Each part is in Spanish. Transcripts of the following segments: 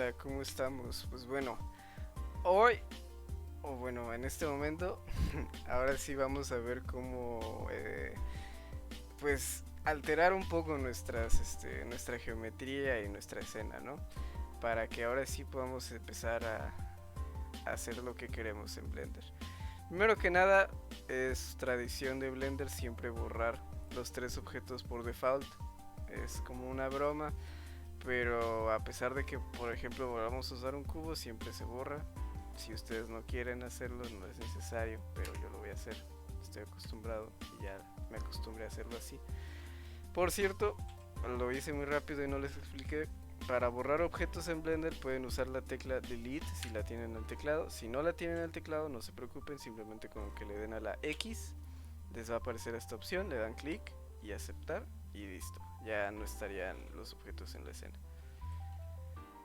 onda? ¿Cómo estamos? Pues bueno, hoy, o bueno, en este momento, ahora sí vamos a ver cómo, pues, alterar un poco nuestra geometría y nuestra escena, ¿no? Para que ahora sí podamos empezar a hacer lo que queremos en Blender. Primero que nada, es tradición de Blender siempre borrar los tres objetos por default. Es como una broma, pero a pesar de que, por ejemplo, vamos a usar un cubo, siempre se borra. Si ustedes no quieren hacerlo, no es necesario, pero yo lo voy a hacer. Estoy acostumbrado y ya me acostumbré a hacerlo así. Por cierto, lo hice muy rápido y no les expliqué. Para borrar objetos en Blender pueden usar la tecla Delete si la tienen en el teclado. Si no la tienen en el teclado, no se preocupen, simplemente con que le den a la X les va a aparecer esta opción, le dan clic y aceptar y listo. Ya no estarían los objetos en la escena.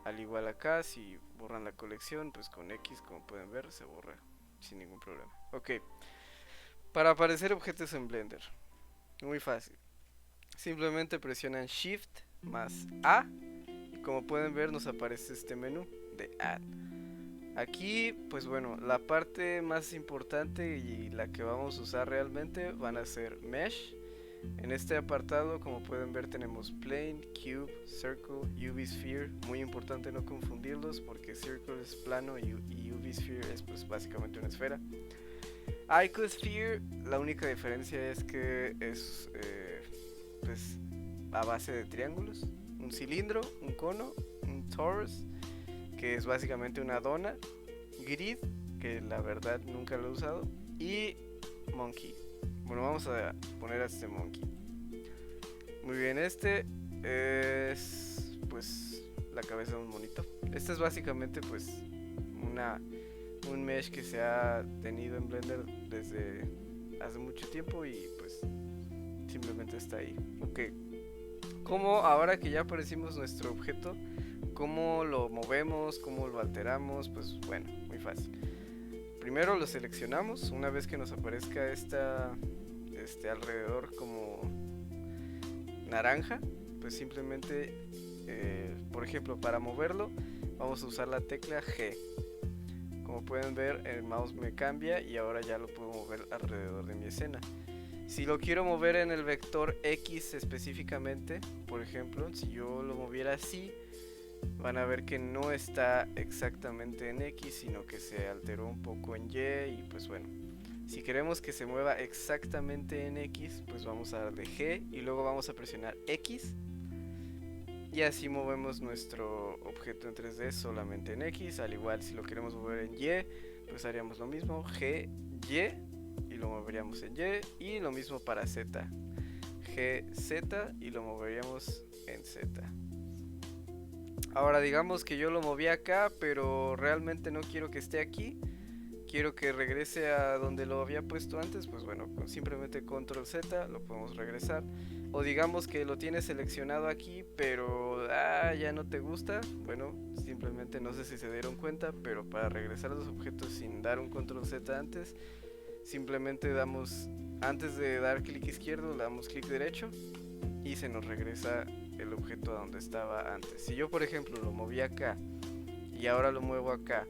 Al igual acá, si borran la colección, pues con X, como pueden ver, se borra sin ningún problema. Ok, para aparecer objetos en Blender, muy fácil. Simplemente presionan Shift más A y como pueden ver nos aparece este menú de Add. Aquí, pues bueno, la parte más importante y la que vamos a usar realmente van a ser Mesh. En este apartado, como pueden ver, tenemos Plane, Cube, Circle, UV Sphere. Muy importante no confundirlos porque Circle es plano y UV Sphere es pues básicamente una esfera. Icosphere, la única diferencia es que es pues a base de triángulos. Un cilindro, un cono, un torus, que es básicamente una dona. Grid, que la verdad nunca lo he usado. Y Monkey. Bueno, vamos a poner a este Monkey. Muy bien, este es pues la cabeza de un monito. Este es básicamente pues una un mesh que se ha tenido en Blender desde hace mucho tiempo y pues simplemente está ahí. Ok, ¿cómo ahora que ya aparecimos nuestro objeto, cómo lo movemos, cómo lo alteramos? Pues bueno, muy fácil. Primero lo seleccionamos, una vez que nos aparezca este alrededor como naranja, pues simplemente, por ejemplo, para moverlo vamos a usar la tecla G. Como pueden ver, el mouse me cambia y ahora ya lo puedo mover alrededor de mi escena. Si lo quiero mover en el vector X específicamente, por ejemplo, si yo lo moviera así, van a ver que no está exactamente en X, sino que se alteró un poco en Y y pues bueno. Si queremos que se mueva exactamente en X, pues vamos a darle G y luego vamos a presionar X y así movemos nuestro objeto en 3D solamente en X. Al igual si lo queremos mover en Y, pues haríamos lo mismo, G, Y y lo moveríamos en Y. Y lo mismo para Z, G, Z y lo moveríamos en Z. Ahora digamos que yo lo moví acá, pero realmente no quiero que esté aquí. Quiero que regrese a donde lo había puesto antes, pues bueno, con simplemente control Z lo podemos regresar. O digamos que lo tienes seleccionado aquí, pero ya no te gusta. Bueno, simplemente no sé si se dieron cuenta, pero para regresar a los objetos sin dar un control Z antes, simplemente damos, antes de dar clic izquierdo, le damos clic derecho y se nos regresa el objeto a donde estaba antes. Si yo por ejemplo lo moví acá y ahora lo muevo acá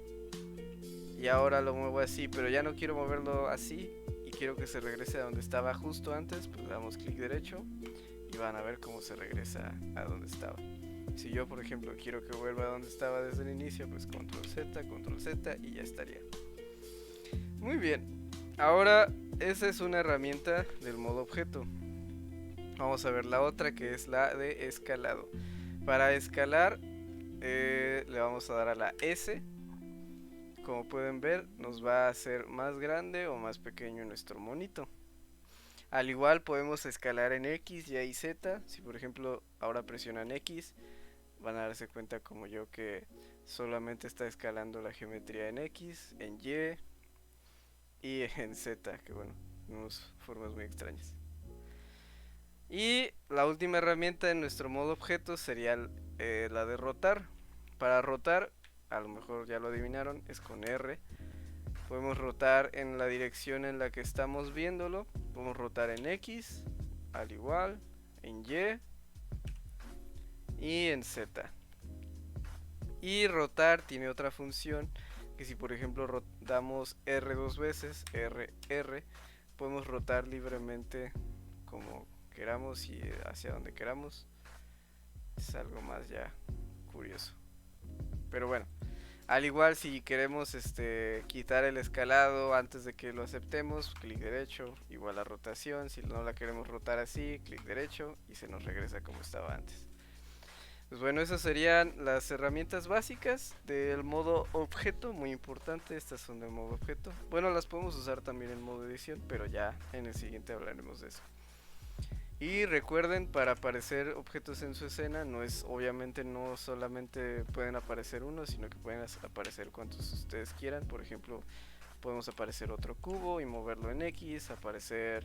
y ahora lo muevo así, pero ya no quiero moverlo así y quiero que se regrese a donde estaba justo antes, pues damos clic derecho y van a ver cómo se regresa a donde estaba. Si yo por ejemplo quiero que vuelva a donde estaba desde el inicio, pues control Z y ya estaría. Muy bien, ahora esa es una herramienta del modo objeto. Vamos a ver la otra, que es la de escalado. Para escalar le vamos a dar a la S. Como pueden ver, nos va a hacer más grande o más pequeño nuestro monito. Al igual podemos escalar en X, Y y Z. Si por ejemplo ahora presionan X, van a darse cuenta como yo que solamente está escalando la geometría en X, en Y en Z, que bueno, tenemos formas muy extrañas. Y la última herramienta en nuestro modo objeto sería la de rotar. Para rotar, a lo mejor ya lo adivinaron, es con R. Podemos rotar en la dirección en la que estamos viéndolo. Podemos rotar en X, al igual, en Y y en Z. Y rotar tiene otra función, que si por ejemplo damos R dos veces, R, podemos rotar libremente como queramos y hacia donde queramos. Es algo más ya curioso. Pero bueno, al igual si queremos quitar el escalado antes de que lo aceptemos, clic derecho, igual a rotación. Si no la queremos rotar así, clic derecho y se nos regresa como estaba antes. Pues bueno, esas serían las herramientas básicas del modo objeto, muy importante, estas son del modo objeto. Bueno, las podemos usar también en modo edición, pero ya en el siguiente hablaremos de eso. Y recuerden, para aparecer objetos en su escena, obviamente no solamente pueden aparecer uno, sino que pueden aparecer cuantos ustedes quieran. Por ejemplo, podemos aparecer otro cubo y moverlo en X, aparecer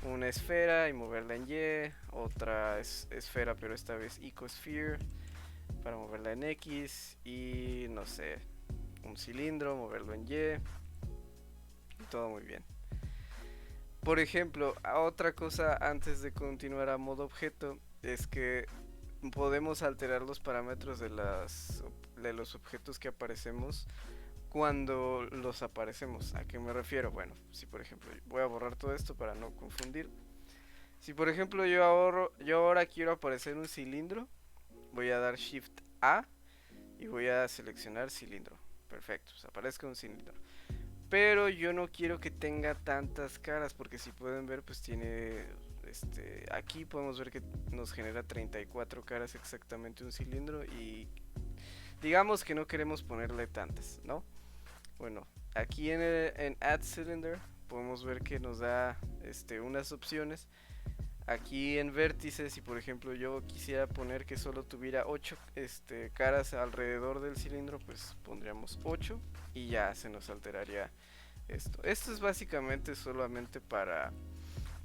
una esfera y moverla en Y, otra esfera pero esta vez icosphere para moverla en X, y no sé, un cilindro, moverlo en Y, y todo muy bien. Por ejemplo, otra cosa antes de continuar a modo objeto es que podemos alterar los parámetros de los objetos que aparecemos cuando los aparecemos. ¿A qué me refiero? Bueno, si por ejemplo, voy a borrar todo esto para no confundir. Si por ejemplo yo ahora quiero aparecer un cilindro, voy a dar Shift A y voy a seleccionar cilindro. Perfecto, pues aparezca un cilindro. Pero yo no quiero que tenga tantas caras, porque si pueden ver, pues tiene aquí podemos ver que nos genera 34 caras exactamente un cilindro, y digamos que no queremos ponerle tantas, ¿no? Bueno, aquí en Add Cylinder podemos ver que nos da unas opciones. Aquí en vértices, si por ejemplo yo quisiera poner que solo tuviera 8 caras alrededor del cilindro, pues pondríamos 8 y ya se nos alteraría esto. Esto es básicamente solamente para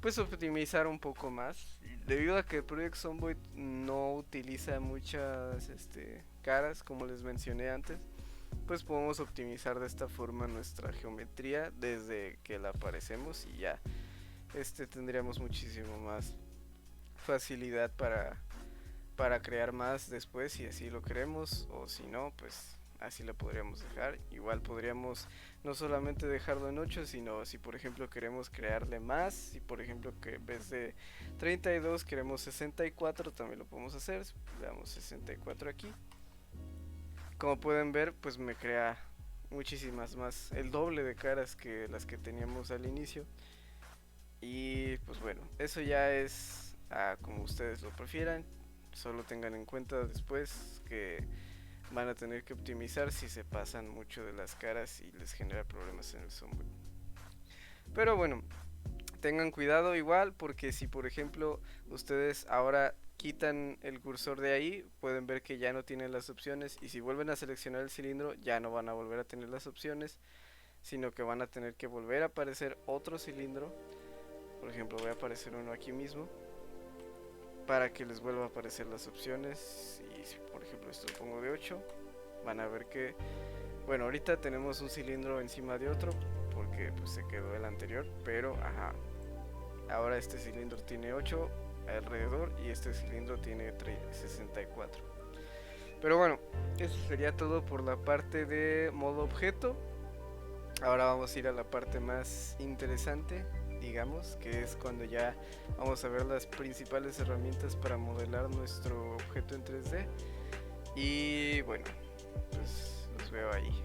pues optimizar un poco más. Debido a que el Project Zomboid no utiliza muchas caras, como les mencioné antes, pues podemos optimizar de esta forma nuestra geometría desde que la aparecemos, y ya tendríamos muchísimo más facilidad para crear más después si así lo queremos, o si no, pues así lo podríamos dejar. Igual podríamos no solamente dejarlo en 8, sino si por ejemplo queremos crearle más, si por ejemplo que en vez de 32 queremos 64, también lo podemos hacer. Le damos 64 aquí. Como pueden ver, pues me crea muchísimas más, el doble de caras que las que teníamos al inicio. Y pues bueno, eso ya es como ustedes lo prefieran. Solo tengan en cuenta después que van a tener que optimizar si se pasan mucho de las caras y les genera problemas en el sombra. Pero bueno, tengan cuidado igual, porque si por ejemplo ustedes ahora quitan el cursor de ahí, pueden ver que ya no tienen las opciones, y si vuelven a seleccionar el cilindro ya no van a volver a tener las opciones, sino que van a tener que volver a aparecer otro cilindro. Por ejemplo, voy a aparecer uno aquí mismo para que les vuelva a aparecer las opciones. Y si por ejemplo esto lo pongo de 8, van a ver que, bueno, ahorita tenemos un cilindro encima de otro porque pues se quedó el anterior, pero ahora este cilindro tiene 8 alrededor y este cilindro tiene 64. Pero bueno, eso sería todo por la parte de modo objeto. Ahora vamos a ir a la parte más interesante, digamos, que es cuando ya vamos a ver las principales herramientas para modelar nuestro objeto en 3D. Y bueno, pues los veo ahí.